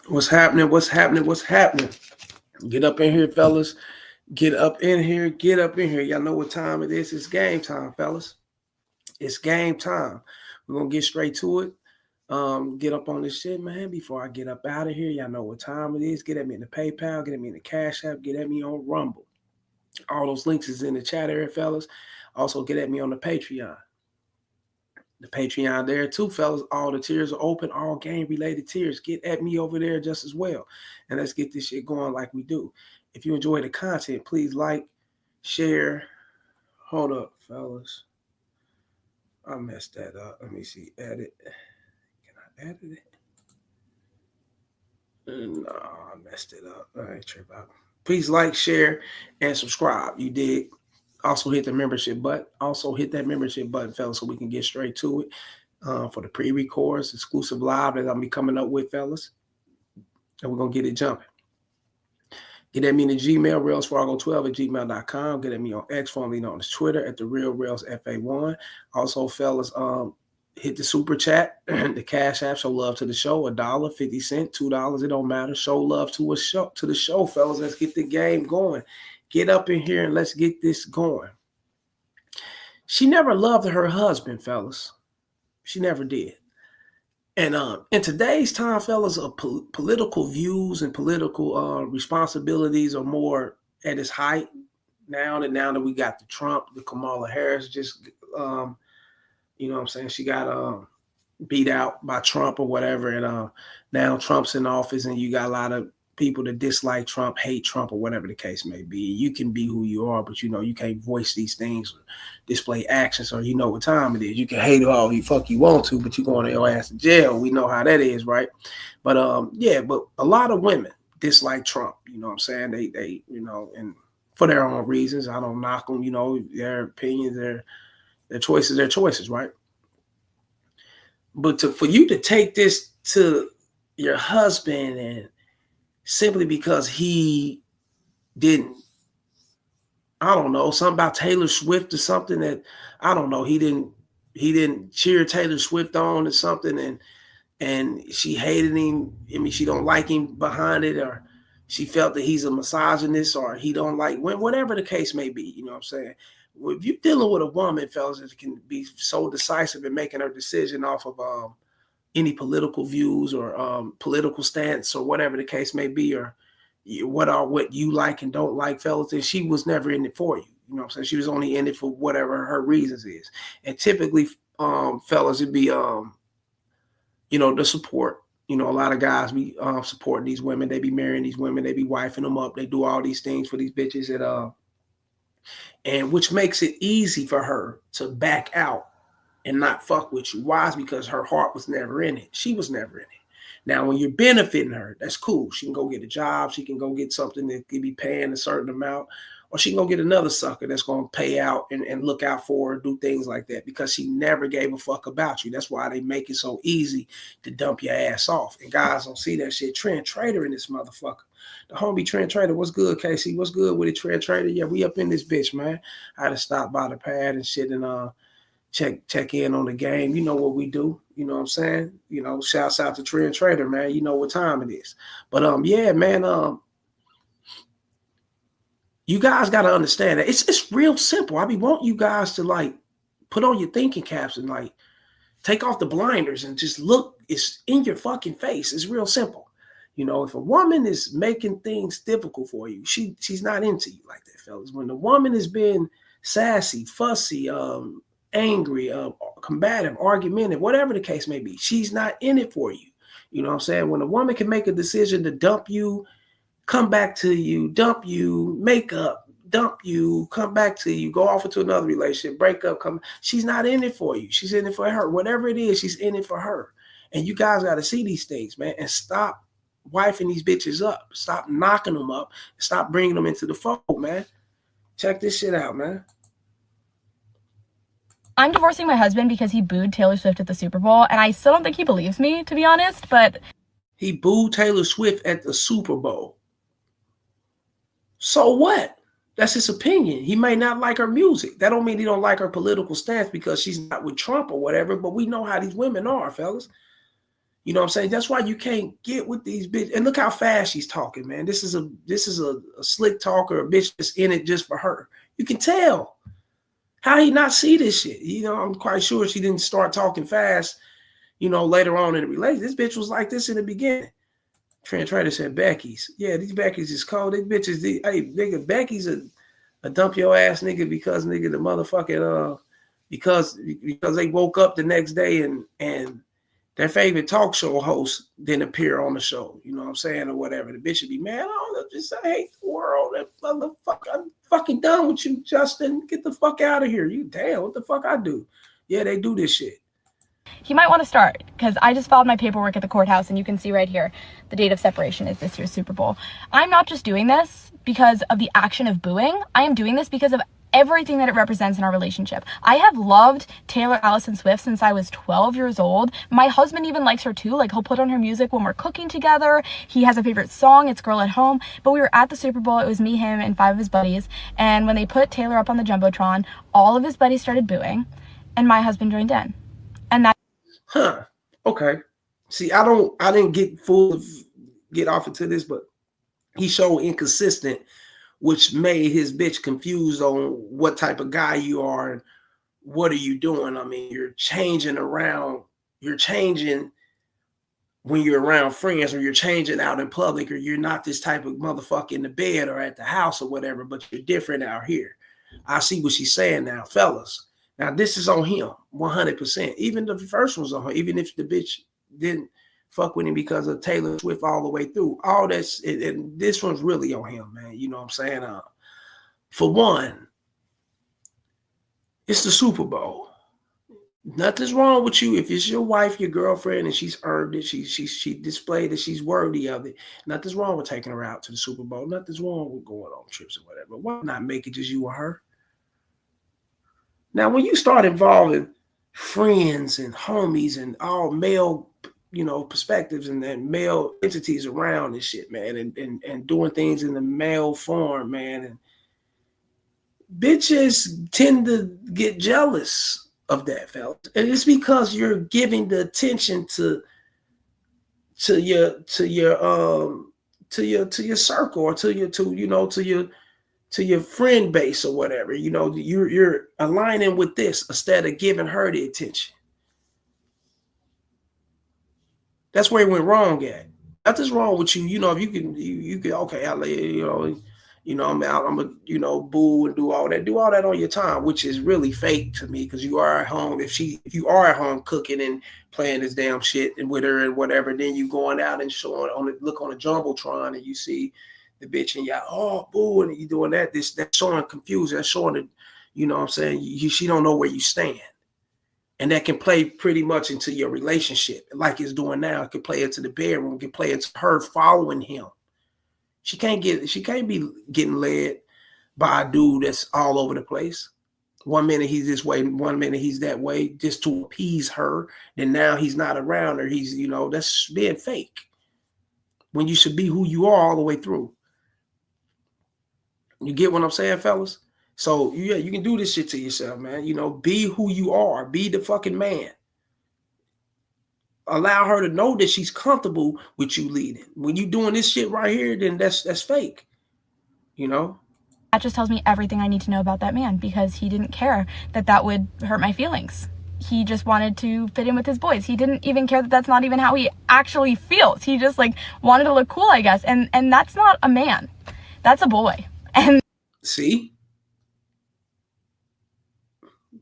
What's happening? What's happening? What's happening? Get up in here, fellas. Get up in here. Get up in here. Y'all know what time it is. It's game time, fellas. It's game time. We're gonna get straight to it. Get up on this shit, man. Before I get up out of here, y'all know what time it is. Get at me in the PayPal. Get at me in the Cash App. Get at me on Rumble. All those links is in the chat area, fellas. Also, get at me on the Patreon. The Patreon there too, fellas. All the tiers are open, all game related tiers. Get at me over there just as well. And let's get this shit going like we do. If you enjoy the content, please like, share. Hold up, fellas. I messed that up. Let me see. Edit. Can I edit it? No, I messed it up. I ain't trip out. Please like, share, and subscribe. You did. Also hit the membership button. Also hit that membership button, fellas, so we can get straight to it. For the pre-records, exclusive live that I'll be coming up with, fellas. And we're going to get it jumping. Get at me in the Gmail, railsfargo12 at gmail.com. Get at me on X, formerly known as Twitter, at the Real Rails FA1. Also, fellas, hit the super chat, the Cash App. Show love to the show. $1, 50 cents, $2. It don't matter. Show love to the show, fellas. Let's get the game going. Get up in here and let's get this going. She never loved her husband, fellas. She never did. And in today's time, fellas, political views and political responsibilities are more at its height now that we got the Trump, the Kamala Harris just, you know what I'm saying? She got beat out by Trump or whatever. And now Trump's in office and you got a lot of people that dislike Trump, hate Trump, or whatever the case may be. You can be who you are, but you can't voice these things or display actions, or you know what time it is. You can hate all you fuck you want to, but you going your ass to jail. We know how that is, right? But yeah, but a lot of women dislike Trump. You know what I'm saying? They and for their own reasons. I don't knock them. Their opinions, their choices, right? But for you to take this to your husband and simply because he didn't, I don't know, something about Taylor Swift or something that, I don't know, he didn't cheer Taylor Swift on or something, and she hated him. I mean, she don't like him behind it, or she felt that he's a misogynist, or he don't like, whatever the case may be, you know what I'm saying? If you're dealing with a woman, fellas, that can be so decisive in making her decision off of any political views or political stance or whatever the case may be, or what you like and don't like, fellas, and she was never in it for you. You know what I'm saying? She was only in it for whatever her reasons is. And typically, fellas, it'd be, the support. A lot of guys be supporting these women. They be marrying these women. They be wifing them up. They do all these things for these bitches, and which makes it easy for her to back out and not fuck with you. Why? It's because her heart was never in it. She was never in it. Now, when you're benefiting her, that's cool. She can go get a job. She can go get something that could be paying a certain amount. Or she can go get another sucker that's going to pay out and look out for her, do things like that, because she never gave a fuck about you. That's why they make it so easy to dump your ass off. And guys don't see that shit. Trent Trader in this motherfucker. The homie Trent Trader, what's good, Casey? What's good with it, Trent Trader? Yeah, we up in this bitch, man. I had to stop by the pad and shit and check in on the game. You know what we do. You know what I'm saying? Shouts out to Trent Trader, man. You know what time it is. But yeah, man, you guys got to understand that it's real simple. I want you guys to like put on your thinking caps and like take off the blinders and just look. It's in your fucking face. It's real simple. If a woman is making things difficult for you, she's not into you like that, fellas. When the woman has been sassy, fussy, angry, combative, argumentative, whatever the case may be, she's not in it for you. You know what I'm saying? When a woman can make a decision to dump you, come back to you, dump you, make up, dump you, come back to you, go off into another relationship, break up, she's not in it for you. She's in it for her. Whatever it is, she's in it for her. And you guys got to see these things, man, and stop wifing these bitches up. Stop knocking them up. Stop bringing them into the fold, man. Check this shit out, man. I'm divorcing my husband because he booed Taylor Swift at the Super Bowl, and I still don't think he believes me, to be honest, but... He booed Taylor Swift at the Super Bowl. So what? That's his opinion. He may not like her music. That don't mean he don't like her political stance because she's not with Trump or whatever, but we know how these women are, fellas. You know what I'm saying? That's why you can't get with these bitches. And look how fast she's talking, man. This is a slick talker, a bitch that's in it just for her. You can tell. How he not see this shit? You know, I'm quite sure she didn't start talking fast, you know, later on in the relationship. This bitch was like this in the beginning. Trent Trader said Becky's. Yeah, these Becky's is cold. These bitches, hey, nigga, Becky's a dump your ass nigga because nigga the motherfucking because they woke up the next day and their favorite talk show host didn't appear on the show, you know what I'm saying, or whatever. The bitch would be mad. Oh, just I hate the world. That motherfucker, I'm fucking done with you, Justin. Get the fuck out of here. You damn, what the fuck I do? Yeah, they do this shit. He might want to start, because I just filed my paperwork at the courthouse, and you can see right here the date of separation is this year's Super Bowl. I'm not just doing this because of the action of booing. I am doing this because of everything that it represents in our relationship. I have loved Taylor Allison Swift since I was 12 years old. My husband even likes her too. Like, he'll put on her music when we're cooking together. He has a favorite song. It's Girl at Home. But we were at the Super Bowl. It was me, him, and 5 of his buddies. And when they put Taylor up on the Jumbotron, all of his buddies started booing, and my husband joined in. And that. Okay. See, I didn't get off into this, but he showed inconsistent, which made his bitch confused on what type of guy you are and what are you doing. I mean, you're changing around. You're changing when you're around friends, or you're changing out in public, or you're not this type of motherfucker in the bed or at the house or whatever, but you're different out here. I see what she's saying now, fellas. Now, this is on him, 100%. Even the first one's on him, even if the bitch didn't fuck with him because of Taylor Swift all the way through. All that's, and this one's really on him, man. You know what I'm saying? For one, it's the Super Bowl. Nothing's wrong with you if it's your wife, your girlfriend, and she's earned it. She displayed that she's worthy of it. Nothing's wrong with taking her out to the Super Bowl. Nothing's wrong with going on trips or whatever. Why not make it just you and her? Now, when you start involving friends and homies and all male, you know, perspectives and male entities around and shit, man, and doing things in the male form, man, and bitches tend to get jealous of that, fellas. And it's because you're giving the attention to your circle, or to your friend base or whatever. You know, you're aligning with this instead of giving her the attention. That's where it went wrong at. Nothing's wrong with you. You know, if you can, okay, I'm out, I'm gonna, boo and do all that on your time, which is really fake to me, because you are at home. If you are at home cooking and playing this damn shit and with her and whatever, then you going out and look on the Jumbotron and you see the bitch and y'all, boo, and you doing that. That's showing confusion. That's showing that, you know what I'm saying, she don't know where you stand. And that can play pretty much into your relationship, like it's doing now. It can play into the bedroom. It can play into her following him. She can't be getting led by a dude that's all over the place. 1 minute he's this way, 1 minute he's that way, just to appease her. Then now he's not around her. He's, that's being fake, when you should be who you are all the way through. You get what I'm saying, fellas? So yeah, you can do this shit to yourself, man. Be who you are. Be the fucking man. Allow her to know that she's comfortable with you leading. When you doing this shit right here, then that's fake. That just tells me everything I need to know about that man, because he didn't care that would hurt my feelings. He just wanted to fit in with his boys. He didn't even care that that's not even how he actually feels. He just wanted to look cool, I guess. And that's not a man. That's a boy. And see,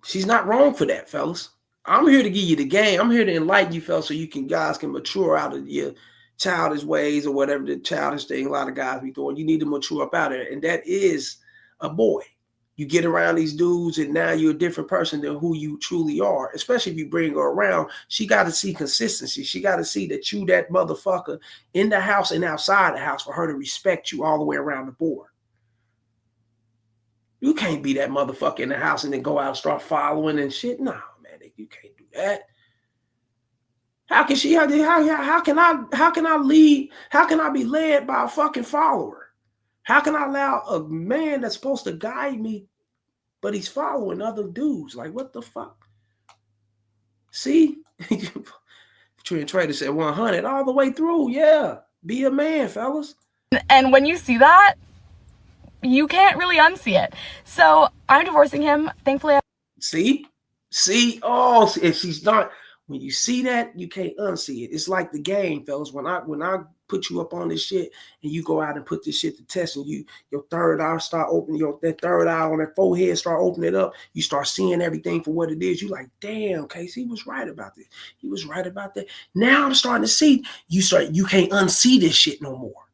she's not wrong for that, fellas. I'm here to give you the game. I'm here to enlighten you, fellas, so you guys can mature out of your childish ways or whatever the childish thing a lot of guys be doing. You need to mature up out of it. And that is a boy. You get around these dudes and now you're a different person than who you truly are. Especially if you bring her around, she got to see consistency. She got to see that you that motherfucker in the house and outside the house for her to respect you all the way around the board. You can't be that motherfucker in the house and then go out and start following and shit. No, man, you can't do that. How can she? How can I lead? How can I be led by a fucking follower? How can I allow a man that's supposed to guide me, but he's following other dudes? Like, what the fuck? See, Trent Trader said 100 all the way through. Yeah. Be a man, fellas. And when you see that, you can't really unsee it. So I'm divorcing him. Thankfully. See? Oh, if she's not, when you see that, you can't unsee it. It's like the game, fellas. When I put you up on this shit and you go out and put this shit to test, and your third eye start opening, that third eye on that forehead start opening up, you start seeing everything for what it is. You like, damn, Casey, he was right about this. He was right about that. Now I'm starting to see, you can't unsee this shit no more.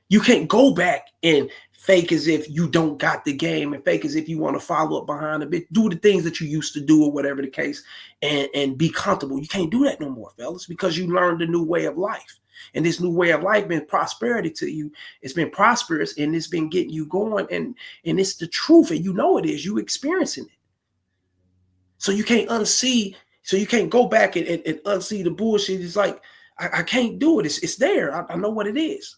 You can't go back and fake as if you don't got the game and fake as if you want to follow up behind a bit, do the things that you used to do or whatever the case, and be comfortable. You can't do that no more, fellas, because you learned a new way of life. And this new way of life been prosperity to you. It's been prosperous and it's been getting you going, and it's the truth, and you know it is. You experiencing it. So you can't unsee, so you can't go back and unsee the bullshit. It's like, I can't do it. It's there. I know what it is.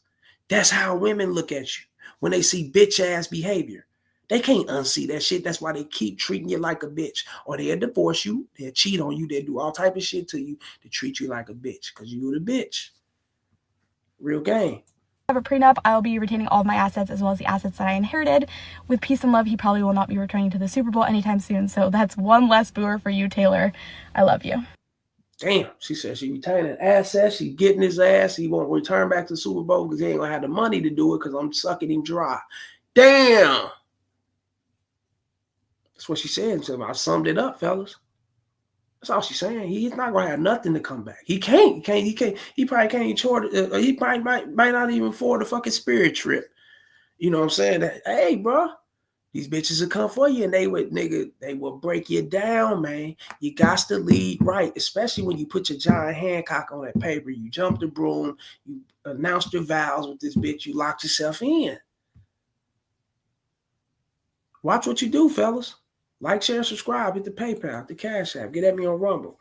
That's how women look at you when they see bitch ass behavior. They can't unsee that shit. That's why they keep treating you like a bitch, or they'll divorce you, they'll cheat on you, they'll do all type of shit to you to treat you like a bitch because you're the bitch. Real game. Have a prenup. I'll be retaining all of my assets as well as the assets that I inherited. With peace and love, he probably will not be returning to the Super Bowl anytime soon. So that's one less booer for you, Taylor. I love you. Damn, she said she retaining assets. She getting his ass. He won't return back to the Super Bowl because he ain't gonna have the money to do it because I'm sucking him dry. Damn. That's what she said. So I summed it up, fellas. That's all she's saying. He's not gonna have nothing to come back. He can't. He probably can't afford it. He probably might not even afford a fucking Spirit trip. You know what I'm saying? That, hey, bro, these bitches will come for you and they will break you down, man. You got to lead right, especially when you put your John Hancock on that paper. You jump the broom, you announced your vows with this bitch, you locked yourself in. Watch what you do, fellas. Like, share, subscribe, hit the PayPal, the Cash App. Get at me on Rumble.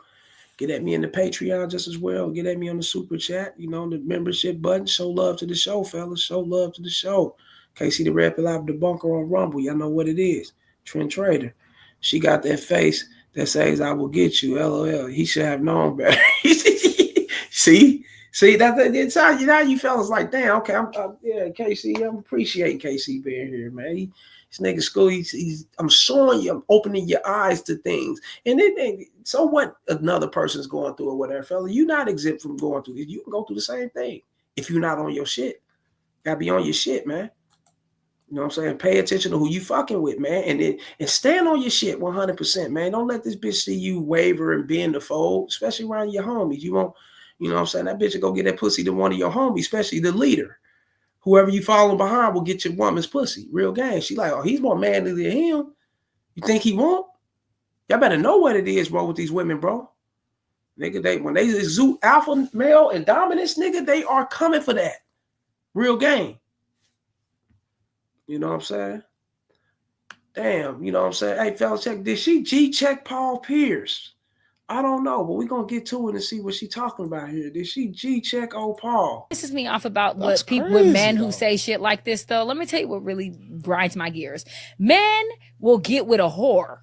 Get at me in the Patreon just as well. Get at me on the Super Chat, the membership button. Show love to the show, fellas. Show love to the show. Casey the Red Pill Debunker on Rumble. Y'all know what it is. Trent Trader. She got that face that says, I will get you. LOL. He should have known better. See, that's inside. You fellas like, damn, okay. Yeah, Casey. I'm appreciating Casey being here, man. This nigga school, I'm showing you, I'm opening your eyes to things. And then, so what another person's going through or whatever, fella, you're not exempt from going through it. You can go through the same thing if you're not on your shit. Gotta be on your shit, man. You know what I'm saying? Pay attention to who you fucking with, man. And stand on your shit 100%, man. Don't let this bitch see you waver and bend the fold, especially around your homies. You won't, you know what I'm saying? That bitch will go get that pussy to one of your homies, especially the leader. Whoever you following behind will get your woman's pussy. Real game. She like, oh, he's more manly than him. You think he won't? Y'all better know what it is, bro, with these women, bro. Nigga, when they exude alpha male and dominance, nigga, they are coming for that. Real game. You know what I'm saying? Damn, you know what I'm saying? Hey, fellas, did she G-check Paul Pierce? I don't know, but we're going to get to it and see what she's talking about here. Did she G-check old Paul? This is me off about what people with men who say shit like this, though. Let me tell you what really grinds my gears. Men will get with a whore,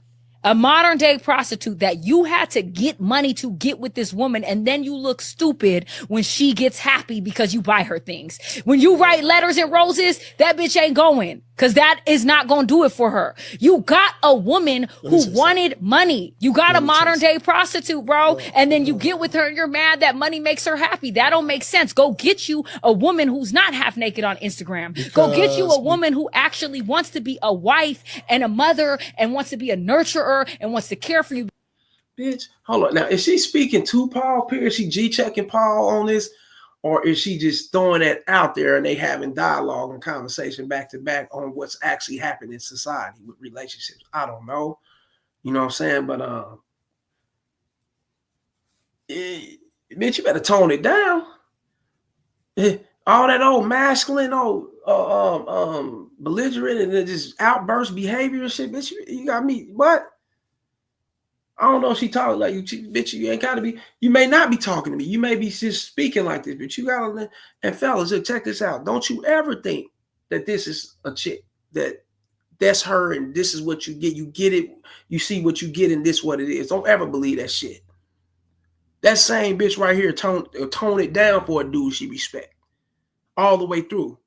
a modern day prostitute that you had to get money to get with this woman, and then you look stupid when she gets happy because you buy her things. When you write letters and roses, that bitch ain't going, because that is not going to do it for her. You got a woman who wanted money. You got a modern day prostitute, bro, and then you get with her and you're mad that money makes her happy. That don't make sense. Go get you a woman who's not half naked on Instagram. Go get you a woman who actually wants to be a wife and a mother and wants to be a nurturer and wants to care for you. Bitch, hold on. Now, is she speaking to Paul Pierce? Is she G-checking Paul on this? Or is she just throwing that out there and they having dialogue and conversation back to back on what's actually happening in society with relationships? I don't know. You know what I'm saying? But bitch, you better tone it down. All that old masculine, belligerent and just outburst behavior and shit, bitch, you got me. What? I don't know if she talking like you, bitch. You ain't gotta be. You may not be talking to me. You may be just speaking like this, but you gotta. And fellas, check this out. Don't you ever think that this is a chick that's her and this is what you get. You get it. You see what you get, and this what it is. Don't ever believe that shit. That same bitch right here tone it down for a dude she respect all the way through.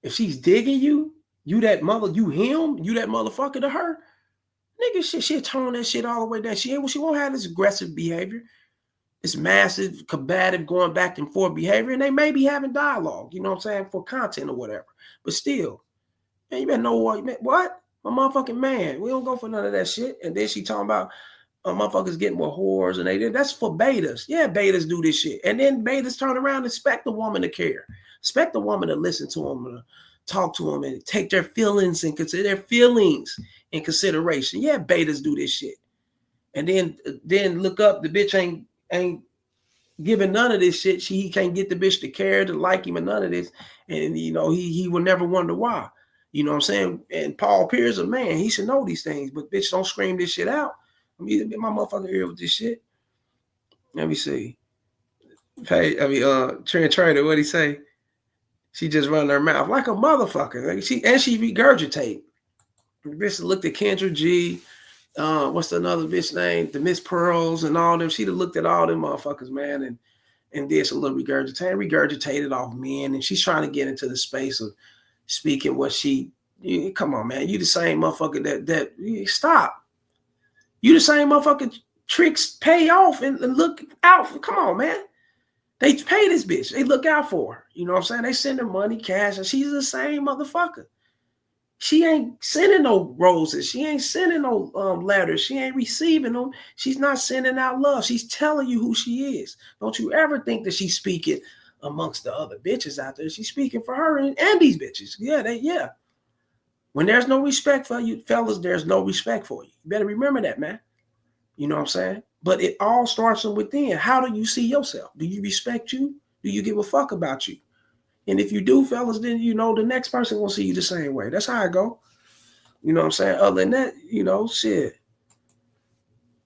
If she's digging you, you that motherfucker to her, nigga, she'll tone that shit all the way down. She won't have this aggressive behavior, this massive, combative, going back and forth behavior, and they may be having dialogue, you know what I'm saying, for content or whatever. But still, man, you better know what? My motherfucking man. We don't go for none of that shit. And then she talking about motherfuckers getting with whores and that's for betas. Yeah, betas do this shit. And then betas turn around and expect the woman to care. Expect the woman to listen to them, to talk to them, and take their feelings and consider their feelings in consideration. Yeah, betas do this shit. And then look up, the bitch ain't giving none of this shit. He can't get the bitch to care, to like him, and none of this. And you know, he will never wonder why. You know what I'm saying? And Paul Pierce, a man, he should know these things, but bitch, don't scream this shit out. I'm either get my motherfucking ear with this shit. Let me see. Hey, Trent Trader, what'd he say? She just run her mouth like a motherfucker. Like she regurgitate. The bitch looked at Kendra G. What's another bitch name? The Miss Pearls and all them. She'd have looked at all them motherfuckers, man, and did some little regurgitated off men. And she's trying to get into the space of speaking what come on, man. You the same motherfucker that stop. You the same motherfucker tricks pay off and look out for. Come on, man. They pay this bitch. They look out for her. You know what I'm saying? They send her money, cash, and she's the same motherfucker. She ain't sending no roses. She ain't sending no letters. She ain't receiving them. She's not sending out love. She's telling you who she is. Don't you ever think that she's speaking amongst the other bitches out there. She's speaking for her and these bitches. Yeah. When there's no respect for you, fellas, there's no respect for you. You better remember that, man. You know what I'm saying? But it all starts from within. How do you see yourself? Do you respect you? Do you give a fuck about you? And if you do, fellas, then you know the next person will see you the same way. That's how I go. You know what I'm saying? Other than that, you know, shit.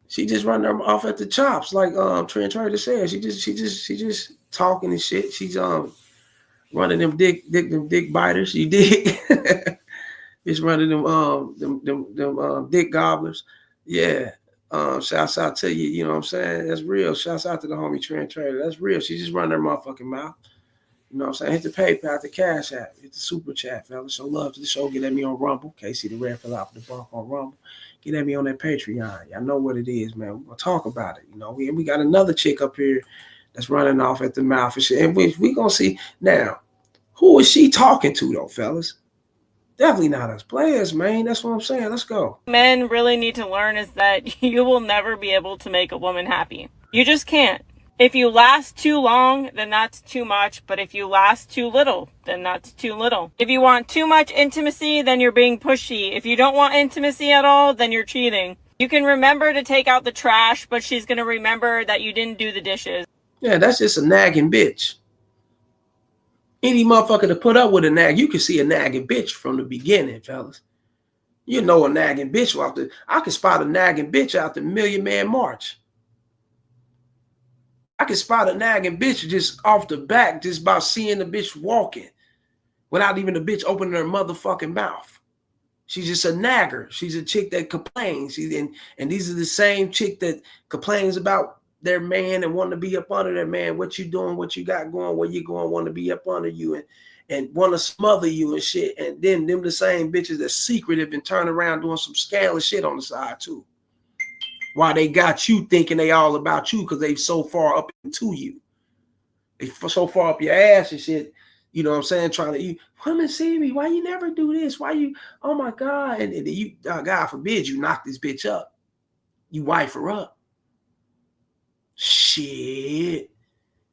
She just run them off at the chops, like Trent Trader said. She just talking and shit. She's running them dick biters. You dig? Just running them dick gobblers. Yeah. Shouts out to you. You know what I'm saying? That's real. Shouts out to the homie Trent Trader. That's real. She just run her motherfucking mouth. You know what I'm saying? Hit the PayPal, the Cash App, hit the Super Chat, fellas. Show love to the show. Get at me on Rumble. Casey the Red fell out for the bump on Rumble. Get at me on that Patreon. Y'all know what it is, man. We're going to talk about it. You know, we got another chick up here that's running off at the mouth and shit. And we going to see. Now, who is she talking to, though, fellas? Definitely not us players, man. That's what I'm saying. Let's go. Men really need to learn is that you will never be able to make a woman happy. You just can't. If you last too long, then that's too much. But if you last too little, then that's too little. If you want too much intimacy, then you're being pushy. If you don't want intimacy at all, then you're cheating. You can remember to take out the trash, but she's going to remember that you didn't do the dishes. Yeah, that's just a nagging bitch. Any motherfucker to put up with a nag, you can see a nagging bitch from the beginning, fellas. You know a nagging bitch. I can spot a nagging bitch out the Million Man March. I can spot a nagging bitch just off the back, just by seeing the bitch walking without even the bitch opening her motherfucking mouth. She's just a nagger. She's a chick that complains. And these are the same chick that complains about their man and want to be up under their man. What you doing, what you got going, where you going, want to be up under you and want to smother you and shit. And then them the same bitches that secretive and turn around doing some scandalous shit on the side too. Why they got you thinking they all about you because they so far up into you. They so far up your ass and shit. You know what I'm saying? Trying to, come and see me. Why you never do this? Why you, oh my God. And you, God forbid you knock this bitch up. You wife her up. Shit.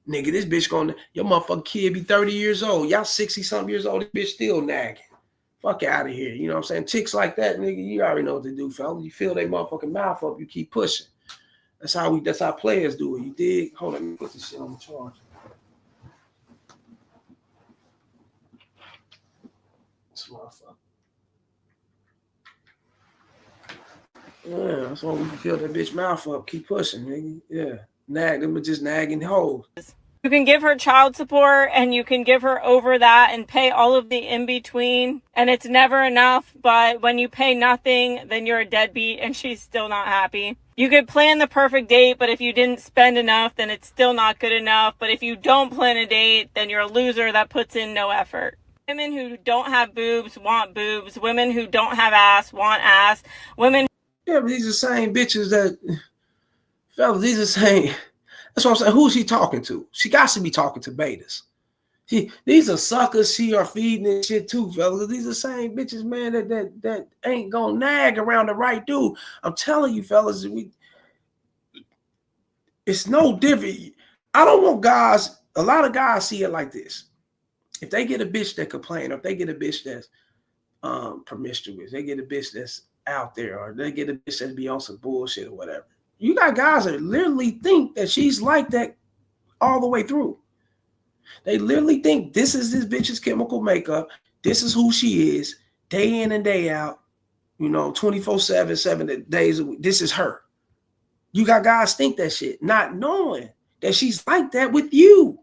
Nigga, this bitch your motherfucking kid be 30 years old. Y'all 60-something years old. This bitch still nagging. Fuck out of here. You know what I'm saying? Chicks like that, nigga, you already know what to do, fella. You fill their motherfucking mouth up, you keep pushing. That's how players do it. You dig? Hold on, let me put this shit on the charge. This motherfucker. Yeah, that's why we can fill that bitch mouth up. Keep pushing, nigga. Yeah. Nag them, but just nagging hoes. You can give her child support and you can give her over that and pay all of the in between, and it's never enough. But when you pay nothing, then you're a deadbeat and she's still not happy. You could plan the perfect date, but if you didn't spend enough, then it's still not good enough. But if you don't plan a date, then you're a loser that puts in no effort. Women who don't have boobs want boobs. Women who don't have ass want ass. Women. Yeah, but these are the same bitches that, fellas, these are the same. That's what I'm saying. Who's she talking to? She got to be talking to betas. These are suckers she are feeding and shit too, fellas. These are the same bitches, man, that ain't gonna nag around the right dude. I'm telling you, fellas, it's no different. I don't want guys, a lot of guys see it like this. If they get a bitch that complain, or if they get a bitch that's promiscuous, they get a bitch that's out there, or they get a bitch that be on some bullshit or whatever. You got guys that literally think that she's like that all the way through. They literally think this is this bitch's chemical makeup. This is who she is, day in and day out, 24/7, 7 days a week. This is her. You got guys think that shit, not knowing that she's like that with you.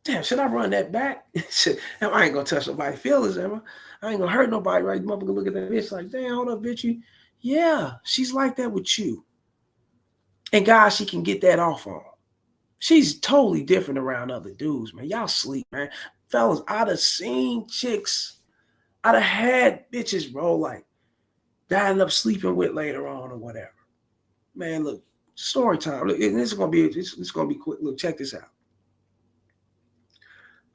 Damn, should I run that back? I ain't gonna touch nobody's feelings, Emma. I ain't gonna hurt nobody, right? Motherfucker look at that bitch like, damn, hold up, bitch. Yeah, she's like that with you. And guys, she can get that off on. She's totally different around other dudes, man. Y'all sleep, man. Fellas, I'd have seen chicks. I'd have had bitches, bro, like that I end up sleeping with later on or whatever. Man, look, story time. Look, this is gonna be quick. Look, check this out.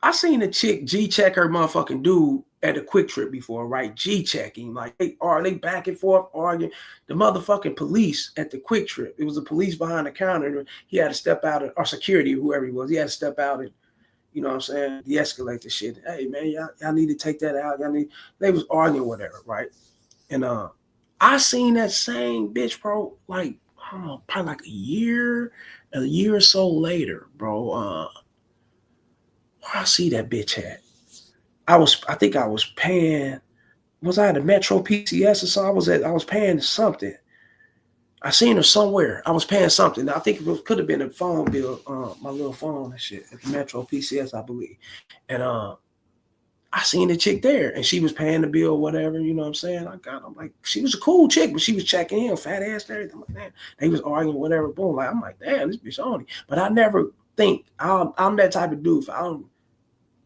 I seen a chick G-check her motherfucking dude at a Quick Trip before, right? G-checking. Like, they back and forth arguing. The motherfucking police at the Quick Trip. It was the police behind the counter. He had to step out, or security, whoever he was. He had to step out and, you know what I'm saying, de-escalate the shit. Hey, man, y'all need to take that out. They was arguing whatever, right? And I seen that same bitch, bro, like, I don't know, probably like a year or so later, bro. I see that bitch at. I think I was paying. Was I at a Metro PCS or something? I was paying something. I seen her somewhere. I was paying something. I think could have been a phone bill, my little phone and shit at the Metro PCS, I believe. And I seen the chick there, and she was paying the bill or whatever. You know what I'm saying? I'm like, she was a cool chick, but she was checking in, fat ass and everything. I'm like, man, they was arguing whatever. Boom. Like, I'm like, damn, this bitch on it. But I never think I'm that type of dude.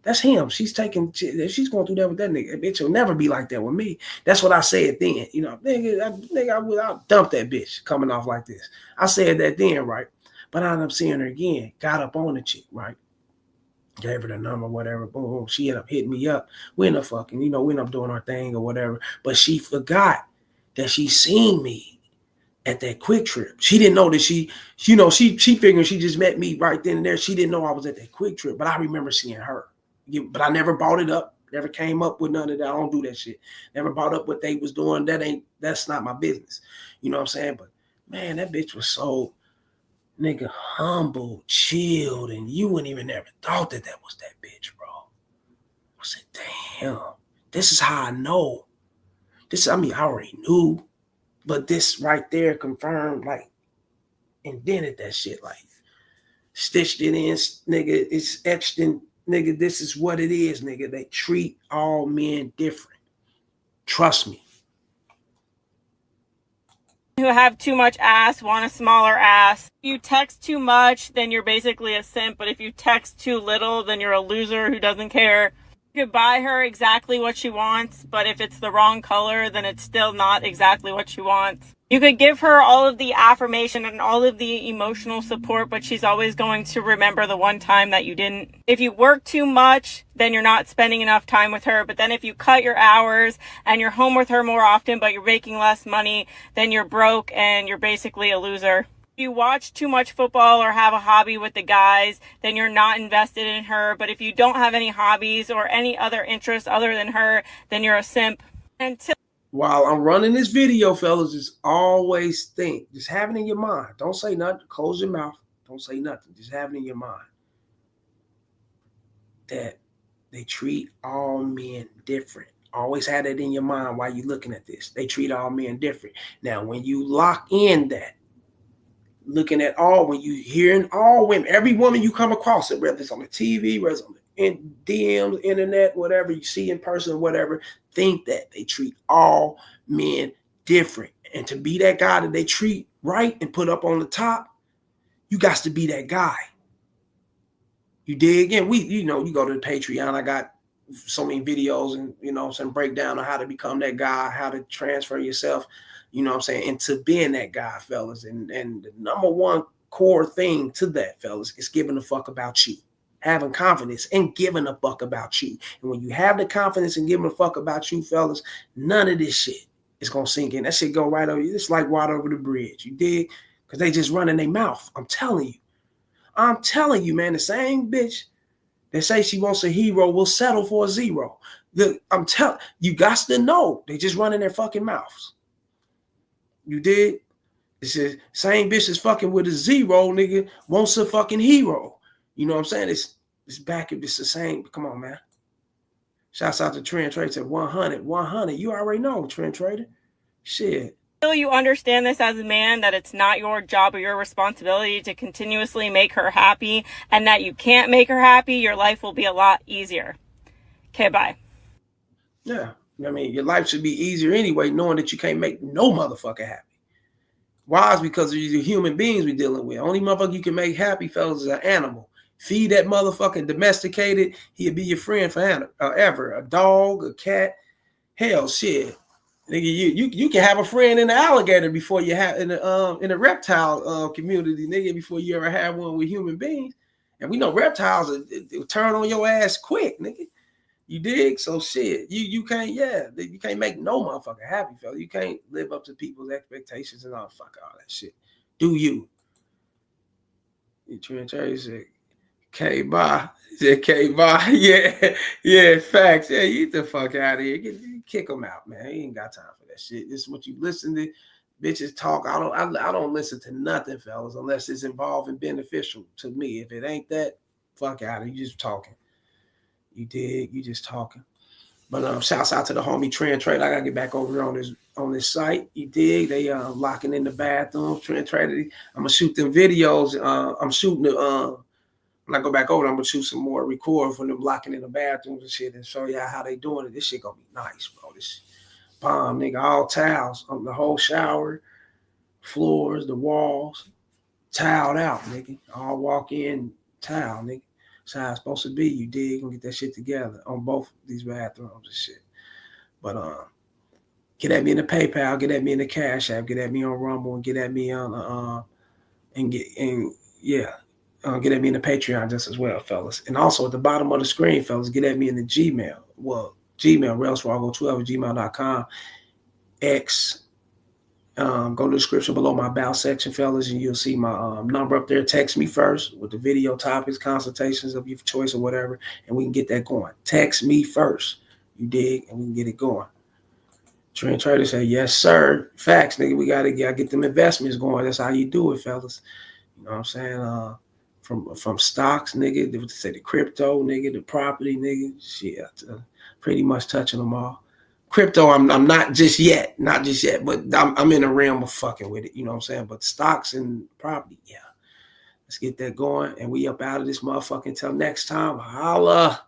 That's him. She's going through that with that nigga. Bitch will never be like that with me. That's what I said then. I'll dump that bitch coming off like this. I said that then, right? But I ended up seeing her again. Got up on the chick, right? Gave her the number, whatever. Boom. She ended up hitting me up. We ended up fucking, we ended up doing our thing or whatever. But she forgot that she seen me at that Quick Trip. She didn't know that she figured she just met me right then and there. She didn't know I was at that Quick Trip. But I remember seeing her. But I never bought it up. Never came up with none of that. I don't do that shit. Never bought up what they was doing. That's not my business. You know what I'm saying? But man, that bitch was so nigga humble, chilled, and you wouldn't even ever thought that was that bitch, bro. I said, damn, this is how I know. I already knew, but this right there confirmed, like, indented that shit, like, stitched it in, nigga. It's etched in. Nigga, this is what it is, nigga. They treat all men different. Trust me. Who have too much ass want a smaller ass. If you text too much, then you're basically a simp. But if you text too little, then you're a loser who doesn't care. You could buy her exactly what she wants, but if it's the wrong color, then it's still not exactly what she wants. You could give her all of the affirmation and all of the emotional support, but she's always going to remember the one time that you didn't. If you work too much, then you're not spending enough time with her. But then if you cut your hours and you're home with her more often, but you're making less money, then you're broke and you're basically a loser. If you watch too much football or have a hobby with the guys, then you're not invested in her. But if you don't have any hobbies or any other interests other than her, then you're a simp. While I'm running this video, fellas, just always think, just have it in your mind. Don't say nothing. Close your mouth. Don't say nothing. Just have it in your mind that they treat all men different. Always have that in your mind while you're looking at this. They treat all men different. Now, when you lock in that, looking at all, when you hearing all women, every woman you come across, it, whether it's on the TV, whether it's on the DMs, internet, whatever you see in person, whatever, think that they treat all men different. And to be that guy that they treat right and put up on the top, you got to be that guy. You dig? And you go to the Patreon. I got so many videos and, some breakdown on how to become that guy, how to transfer yourself, into being that guy, fellas. And the number one core thing to that, fellas, is giving a fuck about you. Having confidence and giving a fuck about you. And when you have the confidence and giving a fuck about you, fellas, none of this shit is going to sink in. That shit go right over you. It's like water over the bridge. You dig? Because they just run in their mouth. I'm telling you, man, the same bitch that say she wants a hero will settle for a zero. I'm telling you, got to know they just run in their fucking mouths. You did? It's the same bitch that's fucking with a zero, nigga, wants a fucking hero. You know what I'm saying? It's back if it's the same. Come on, man. Shouts out to Trend Trader at 100. You already know, Trend Trader. Shit. You understand this as a man, that it's not your job or your responsibility to continuously make her happy, and that you can't make her happy, your life will be a lot easier. Okay, bye. Yeah. I mean, your life should be easier anyway, knowing that you can't make no motherfucker happy. Why? It's because of the human beings we're dealing with. Only motherfucker you can make happy, fellas, is an animal. Feed that motherfucker, domesticate it, he'll be your friend forever. A dog, a cat, hell, shit. Nigga, you can have a friend in the alligator before you have in the reptile community, nigga, before you ever have one with human beings. And we know reptiles will turn on your ass quick, nigga. You dig? So shit, you can't make no motherfucker happy, fella. You can't live up to people's expectations and all that shit. Do you? You Trent Cherry said, K-bye. He said K-bye. Yeah, facts. Yeah, you get the fuck out of here. Kick him out, man. He ain't got time for that shit. This is what you listen to. Bitches talk. I don't listen to nothing, fellas, unless it's involved and beneficial to me. If it ain't that, fuck out of it. You just talking. You dig? You just talking. But shouts out to the homie Trend Trader. I gotta get back over here on this site. You dig? They locking in the bathroom. Trend Trader. I'm gonna shoot them videos. I'm shooting the when I go back over, I'm gonna shoot some more record for them locking in the bathrooms and shit and show y'all how they doing it. This shit gonna be nice, bro. This bomb, nigga. All towels on the whole shower, floors, the walls, toweled out, nigga. All walk in towel, nigga. That's how it's supposed to be. You dig? Gonna get that shit together on both these bathrooms and shit. But get at me in the PayPal, get at me in the Cash App, get at me on Rumble, and get at me on get at me in the Patreon just as well, fellas. And also at the bottom of the screen, fellas, get at me in the Gmail. Well, Gmail, railsfargo12@gmail.com. X. Go to the description below my about section, fellas, and you'll see my number up there. Text me first with the video topics, consultations of your choice or whatever, and we can get that going. Text me first, you dig, and we can get it going. Trend Trader say, yes, sir. Facts, nigga. We gotta get them investments going. That's how you do it, fellas. You know what I'm saying? From stocks, nigga, they would say the crypto, nigga, the property, nigga. Shit, pretty much touching them all. Crypto, I'm not just yet, but I'm in the realm of fucking with it. You know what I'm saying? But stocks and property, yeah. Let's get that going, and we up out of this motherfucker until next time. Holla.